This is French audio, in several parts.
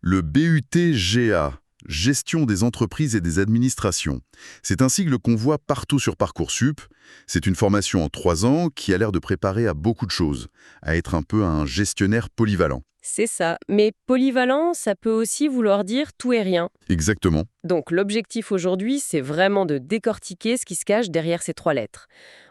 Le BUT-GA, Gestion des entreprises et des administrations. C'est un sigle qu'on voit partout sur Parcoursup. C'est une formation en 3 ans qui a l'air de préparer à beaucoup de choses, à être un peu un gestionnaire polyvalent. C'est ça. Mais polyvalent, ça peut aussi vouloir dire tout et rien. Exactement. Donc l'objectif aujourd'hui, c'est vraiment de décortiquer ce qui se cache derrière ces 3 lettres.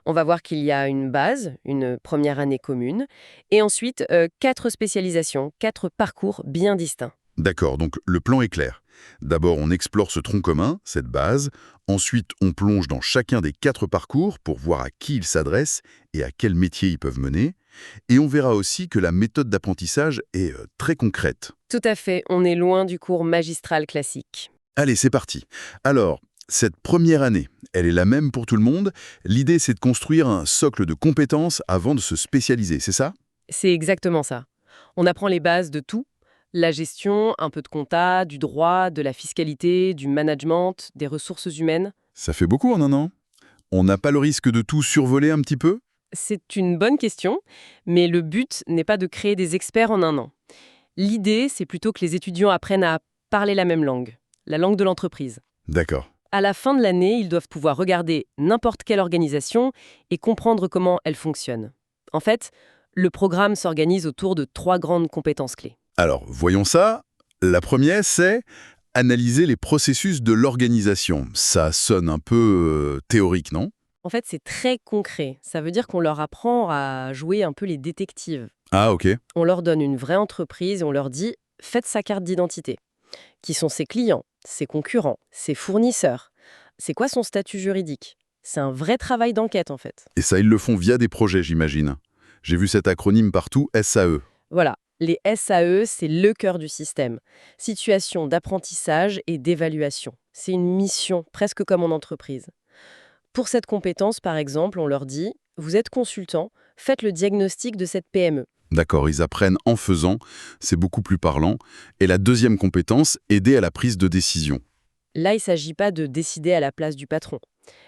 On va voir qu'il y a une base, une première année commune, et ensuite 4 spécialisations, 4 parcours bien distincts. D'accord, donc le plan est clair. D'abord, on explore ce tronc commun, cette base. Ensuite, on plonge dans chacun des 4 parcours pour voir à qui ils s'adressent et à quel métier ils peuvent mener. Et on verra aussi que la méthode d'apprentissage est très concrète. Tout à fait, on est loin du cours magistral classique. Allez, c'est parti. Alors, cette première année, elle est la même pour tout le monde. L'idée, c'est de construire un socle de compétences avant de se spécialiser, c'est ça? C'est exactement ça. On apprend les bases de tout. La gestion, un peu de compta, du droit, de la fiscalité, du management, des ressources humaines. Ça fait beaucoup en un an. On n'a pas le risque de tout survoler un petit peu? C'est une bonne question, mais le but n'est pas de créer des experts en un an. L'idée, c'est plutôt que les étudiants apprennent à parler la même langue, la langue de l'entreprise. D'accord. À la fin de l'année, ils doivent pouvoir regarder n'importe quelle organisation et comprendre comment elle fonctionne. En fait, le programme s'organise autour de 3 grandes compétences clés. Alors, voyons ça. La première, c'est analyser les processus de l'organisation. Ça sonne un peu théorique, non? En fait, c'est très concret. Ça veut dire qu'on leur apprend à jouer un peu les détectives. Ah, ok. On leur donne une vraie entreprise et on leur dit « faites sa carte d'identité ». Qui sont ses clients, ses concurrents, ses fournisseurs? C'est quoi son statut juridique? C'est un vrai travail d'enquête, en fait. Et ça, ils le font via des projets, j'imagine. J'ai vu cet acronyme partout, SAE. Voilà, les SAE, c'est le cœur du système. Situation d'apprentissage et d'évaluation. C'est une mission, presque comme en entreprise. Pour cette compétence, par exemple, on leur dit « vous êtes consultant, faites le diagnostic de cette PME ». D'accord, ils apprennent en faisant, c'est beaucoup plus parlant. Et la deuxième compétence, aider à la prise de décision. Là, il ne s'agit pas de décider à la place du patron.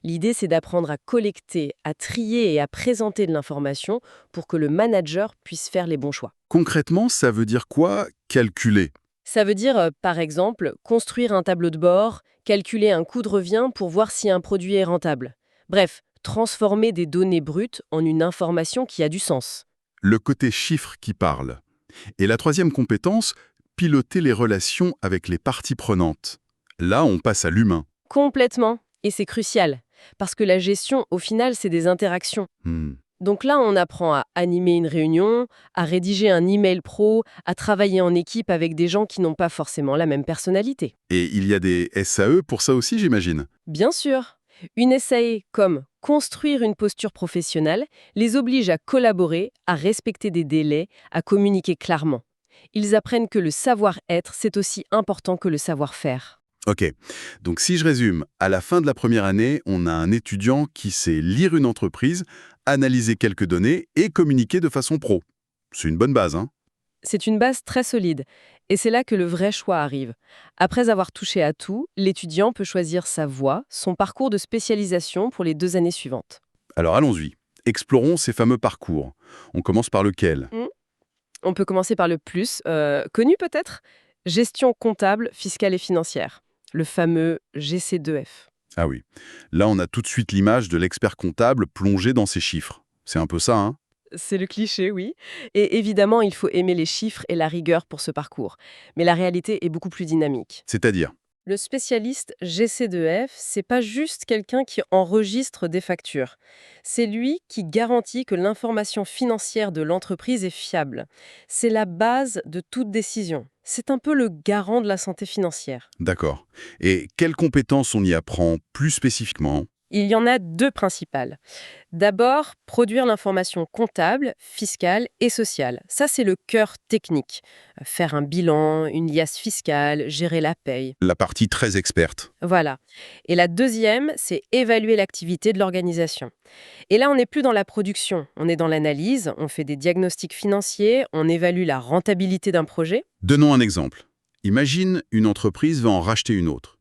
L'idée, c'est d'apprendre à collecter, à trier et à présenter de l'information pour que le manager puisse faire les bons choix. Concrètement, ça veut dire quoi, calculer? Ça veut dire, par exemple, construire un tableau de bord, calculer un coût de revient pour voir si un produit est rentable. Bref, transformer des données brutes en une information qui a du sens. Le côté chiffre qui parle. Et la troisième compétence, piloter les relations avec les parties prenantes. Là, on passe à l'humain. Complètement. Et c'est crucial. Parce que la gestion, au final, c'est des interactions. Hmm. Donc là, on apprend à animer une réunion, à rédiger un email pro, à travailler en équipe avec des gens qui n'ont pas forcément la même personnalité. Et il y a des SAE pour ça aussi, j'imagine. Bien sûr, une SAE comme construire une posture professionnelle les oblige à collaborer, à respecter des délais, à communiquer clairement. Ils apprennent que le savoir-être, c'est aussi important que le savoir-faire. Ok, donc si je résume, à la fin de la première année, on a un étudiant qui sait lire une entreprise, analyser quelques données et communiquer de façon pro. C'est une bonne base, hein? C'est une base très solide. Et c'est là que le vrai choix arrive. Après avoir touché à tout, l'étudiant peut choisir sa voie, son parcours de spécialisation pour les 2 années suivantes. Alors allons-y, explorons ces fameux parcours. On commence par lequel? On peut commencer par le plus, connu peut-être, gestion comptable, fiscale et financière, le fameux GC2F. Ah oui, là on a tout de suite l'image de l'expert comptable plongé dans ses chiffres. C'est un peu ça, hein? C'est le cliché, oui. Et évidemment, il faut aimer les chiffres et la rigueur pour ce parcours. Mais la réalité est beaucoup plus dynamique. C'est-à-dire? Le spécialiste GC2F, c'est pas juste quelqu'un qui enregistre des factures. C'est lui qui garantit que l'information financière de l'entreprise est fiable. C'est la base de toute décision. C'est un peu le garant de la santé financière. D'accord. Et quelles compétences on y apprend plus spécifiquement? Il y en a 2 principales. D'abord, produire l'information comptable, fiscale et sociale. Ça, c'est le cœur technique. Faire un bilan, une liasse fiscale, gérer la paye. La partie très experte. Voilà. Et la deuxième, c'est évaluer l'activité de l'organisation. Et là, on n'est plus dans la production, on est dans l'analyse, on fait des diagnostics financiers, on évalue la rentabilité d'un projet. Donnons un exemple. Imagine une entreprise va en racheter une autre.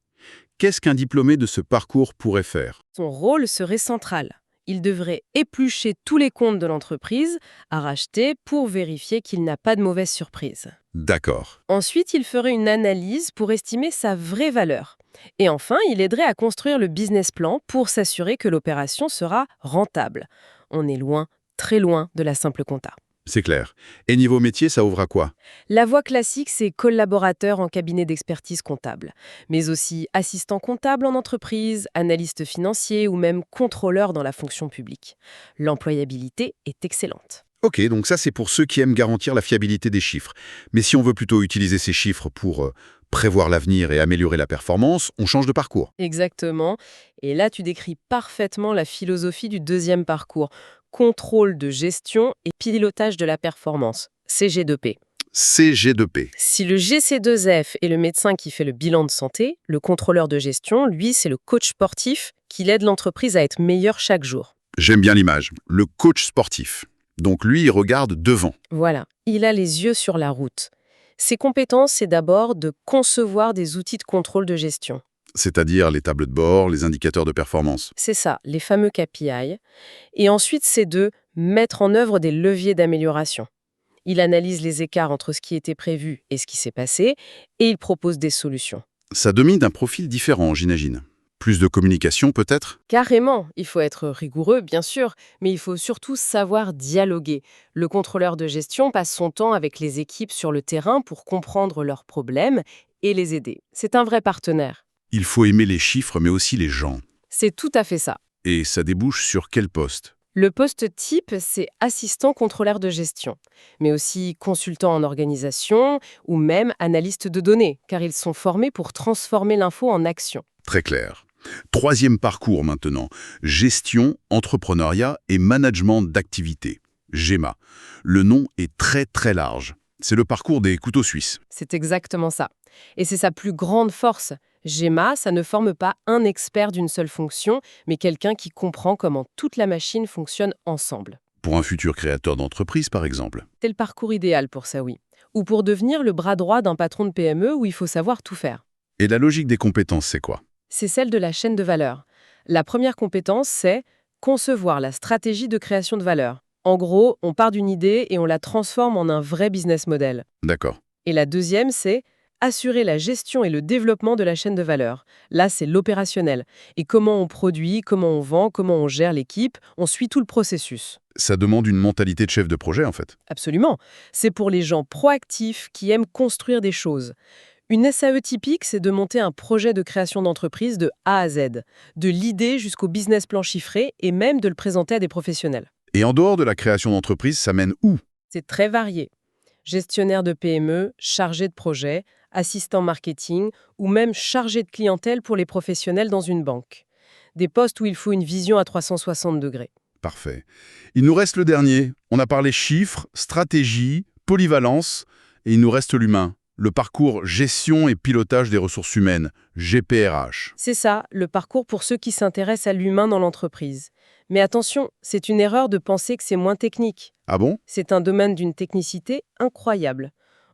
Qu'est-ce qu'un diplômé de ce parcours pourrait faire? Son rôle serait central. Il devrait éplucher tous les comptes de l'entreprise à racheter pour vérifier qu'il n'a pas de mauvaise surprise. D'accord. Ensuite, il ferait une analyse pour estimer sa vraie valeur. Et enfin, il aiderait à construire le business plan pour s'assurer que l'opération sera rentable. On est loin, très loin de la simple compta. C'est clair. Et niveau métier, ça ouvre à quoi? La voie classique, c'est collaborateur en cabinet d'expertise comptable, mais aussi assistant comptable en entreprise, analyste financier ou même contrôleur dans la fonction publique. L'employabilité est excellente. Ok, donc ça c'est pour ceux qui aiment garantir la fiabilité des chiffres. Mais si on veut plutôt utiliser ces chiffres pour prévoir l'avenir et améliorer la performance, on change de parcours. Exactement. Et là, tu décris parfaitement la philosophie du deuxième parcours. Contrôle de gestion et pilotage de la performance. CG2P. CG2P. Si le GC2F est le médecin qui fait le bilan de santé, le contrôleur de gestion, lui, c'est le coach sportif qui aide l'entreprise à être meilleure chaque jour. J'aime bien l'image. Le coach sportif. Donc lui, il regarde devant. Voilà, il a les yeux sur la route. Ses compétences, c'est d'abord de concevoir des outils de contrôle de gestion. C'est-à-dire les tableaux de bord, les indicateurs de performance. C'est ça, les fameux KPI. Et ensuite, c'est de mettre en œuvre des leviers d'amélioration. Il analyse les écarts entre ce qui était prévu et ce qui s'est passé, et il propose des solutions. Ça domine un profil différent, j'imagine. Plus de communication peut-être? Carrément, il faut être rigoureux, bien sûr, mais il faut surtout savoir dialoguer. Le contrôleur de gestion passe son temps avec les équipes sur le terrain pour comprendre leurs problèmes et les aider. C'est un vrai partenaire. Il faut aimer les chiffres, mais aussi les gens. C'est tout à fait ça. Et ça débouche sur quel poste? Le poste type, c'est assistant contrôleur de gestion, mais aussi consultant en organisation ou même analyste de données, car ils sont formés pour transformer l'info en action. Très clair. Troisième parcours maintenant. Gestion, entrepreneuriat et management d'activité. GEMA. Le nom est très très large. C'est le parcours des couteaux suisses. C'est exactement ça. Et c'est sa plus grande force. GEMA, ça ne forme pas un expert d'une seule fonction, mais quelqu'un qui comprend comment toute la machine fonctionne ensemble. Pour un futur créateur d'entreprise, par exemple. C'est le parcours idéal pour ça, oui. Ou pour devenir le bras droit d'un patron de PME où il faut savoir tout faire. Et la logique des compétences, c'est quoi? C'est celle de la chaîne de valeur. La première compétence, c'est concevoir la stratégie de création de valeur. En gros, on part d'une idée et on la transforme en un vrai business model. D'accord. Et la deuxième, c'est assurer la gestion et le développement de la chaîne de valeur. Là, c'est l'opérationnel. Et comment on produit, comment on vend, comment on gère l'équipe, on suit tout le processus. Ça demande une mentalité de chef de projet, en fait. Absolument. C'est pour les gens proactifs qui aiment construire des choses. Une SAE typique, c'est de monter un projet de création d'entreprise de A à Z, de l'idée jusqu'au business plan chiffré et même de le présenter à des professionnels. Et en dehors de la création d'entreprise, ça mène où? C'est très varié. Gestionnaire de PME, chargé de projet, assistant marketing ou même chargé de clientèle pour les professionnels dans une banque. Des postes où il faut une vision à 360 degrés. Parfait. Il nous reste le dernier. On a parlé chiffres, stratégie, polyvalence, et il nous reste l'humain. Le parcours gestion et pilotage des ressources humaines, GPRH. C'est ça, le parcours pour ceux qui s'intéressent à l'humain dans l'entreprise. Mais attention, c'est une erreur de penser que c'est moins technique. Ah bon? C'est un domaine d'une technicité incroyable.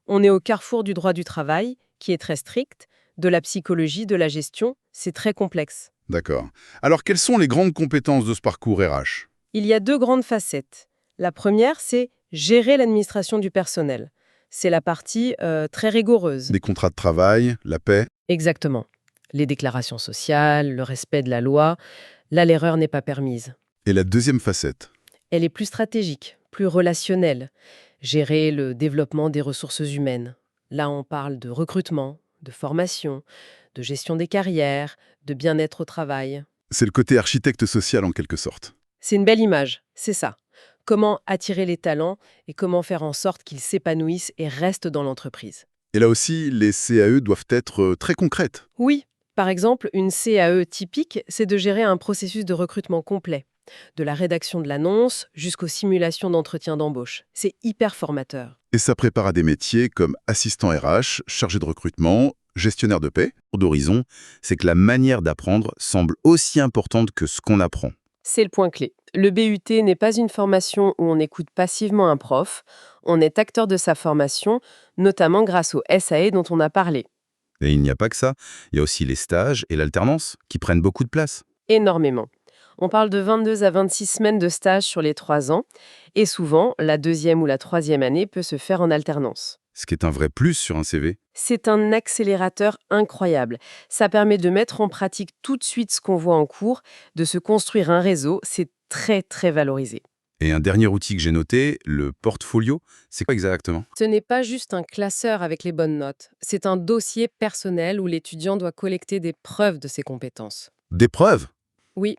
On est au carrefour du droit du travail, qui est très strict, de la psychologie, de la gestion, c'est très complexe. D'accord. Alors, quelles sont les grandes compétences de ce parcours RH? Il y a deux grandes facettes. La première, c'est gérer l'administration du personnel. C'est la partie très rigoureuse. Des contrats de travail, la paix? Exactement. Les déclarations sociales, le respect de la loi, là l'erreur n'est pas permise. Et la deuxième facette? Elle est plus stratégique, plus relationnelle. Gérer le développement des ressources humaines. Là, on parle de recrutement, de formation, de gestion des carrières, de bien-être au travail. C'est le côté architecte social en quelque sorte. C'est une belle image, c'est ça. Comment attirer les talents et comment faire en sorte qu'ils s'épanouissent et restent dans l'entreprise. Et là aussi, les CAE doivent être très concrètes. Oui, par exemple, une CAE typique, c'est de gérer un processus de recrutement complet. De la rédaction de l'annonce jusqu'aux simulations d'entretien d'embauche. C'est hyper formateur. Et ça prépare à des métiers comme assistant RH, chargé de recrutement, gestionnaire de paix. D'horizon, c'est que la manière d'apprendre semble aussi importante que ce qu'on apprend. C'est le point clé. Le BUT n'est pas une formation où on écoute passivement un prof. On est acteur de sa formation, notamment grâce au SAE dont on a parlé. Et il n'y a pas que ça, il y a aussi les stages et l'alternance qui prennent beaucoup de place. Énormément. On parle de 22 à 26 semaines de stage sur les 3 ans, et souvent, la deuxième ou la troisième année peut se faire en alternance. Ce qui est un vrai plus sur un CV. C'est un accélérateur incroyable. Ça permet de mettre en pratique tout de suite ce qu'on voit en cours, de se construire un réseau, c'est très très valorisé. Et un dernier outil que j'ai noté, le portfolio, c'est quoi exactement? Ce n'est pas juste un classeur avec les bonnes notes, c'est un dossier personnel où l'étudiant doit collecter des preuves de ses compétences. Des preuves? Oui,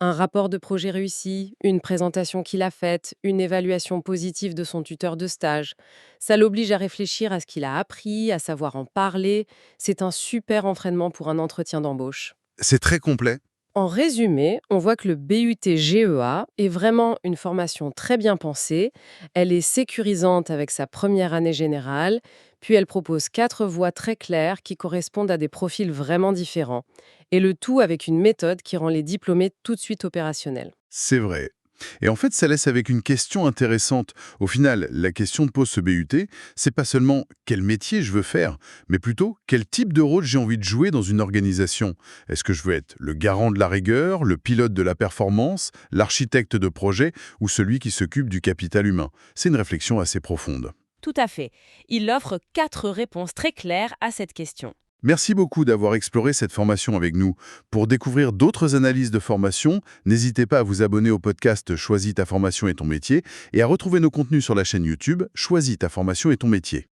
un rapport de projet réussi, une présentation qu'il a faite, une évaluation positive de son tuteur de stage. Ça l'oblige à réfléchir à ce qu'il a appris, à savoir en parler. C'est un super entraînement pour un entretien d'embauche. C'est très complet. En résumé, on voit que le BUT-GEA est vraiment une formation très bien pensée. Elle est sécurisante avec sa première année générale, puis elle propose 4 voies très claires qui correspondent à des profils vraiment différents. Et le tout avec une méthode qui rend les diplômés tout de suite opérationnels. C'est vrai. Et en fait, ça laisse avec une question intéressante. Au final, la question que pose ce BUT, c'est pas seulement quel métier je veux faire, mais plutôt quel type de rôle j'ai envie de jouer dans une organisation. Est-ce que je veux être le garant de la rigueur, le pilote de la performance, l'architecte de projet ou celui qui s'occupe du capital humain? C'est une réflexion assez profonde. Tout à fait. Il offre 4 réponses très claires à cette question. Merci beaucoup d'avoir exploré cette formation avec nous. Pour découvrir d'autres analyses de formation, n'hésitez pas à vous abonner au podcast Choisis ta formation et ton métier et à retrouver nos contenus sur la chaîne YouTube Choisis ta formation et ton métier.